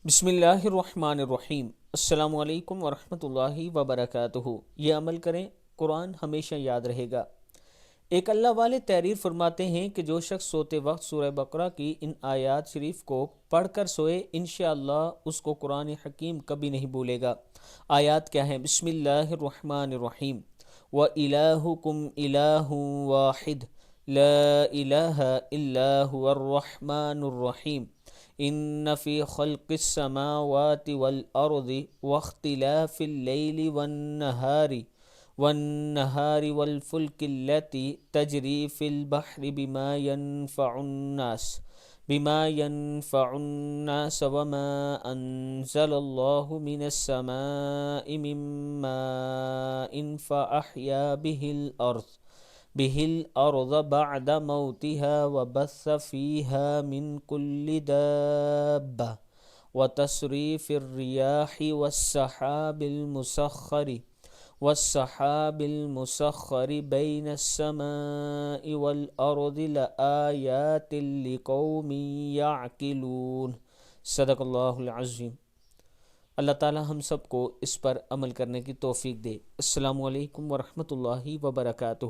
بسم اللہ الرحمن الرحیم۔ السلام علیکم ورحمۃ اللہ وبرکاتہ۔ یہ عمل کریں، قرآن ہمیشہ یاد رہے گا۔ ایک اللہ والے تحریر فرماتے ہیں کہ جو شخص سوتے وقت سورہ بقرہ کی ان آیات شریف کو پڑھ کر سوئے، انشاءاللہ اس کو قرآن حکیم کبھی نہیں بھولے گا۔ آیات کیا ہیں؟ بسم اللہ الرحمن الرحیم۔ وَإِلَٰهُكُمْ إِلَٰهٌ وَاحِدٌ لَا إِلَٰهَ إِلَّا هُوَ الرَّحْمَٰنُ الرَّحِيمُ إِنَّ فِي خَلْقِ السَّمَاوَاتِ وَالْأَرْضِ وَاخْتِلَافِ اللَّيْلِ وَالنَّهَارِ وَالْفُلْكِ الَّتِي تَجْرِي فِي الْبَحْرِ بما ينفع الناس وما أنزل الله من السماء من ماء فأحيا به الأرض بعد موتها وبث فيها من كل دابة وتصريف الرياح والسحاب المسخر بين السماء والأرض لآيات لقوم يعقلون۔ صدق اللہ العظیم۔ اللہ تعالی ہم سب کو اس پر عمل کرنے کی توفیق دے۔ السلام علیکم ورحمۃ اللہ وبرکاتہ۔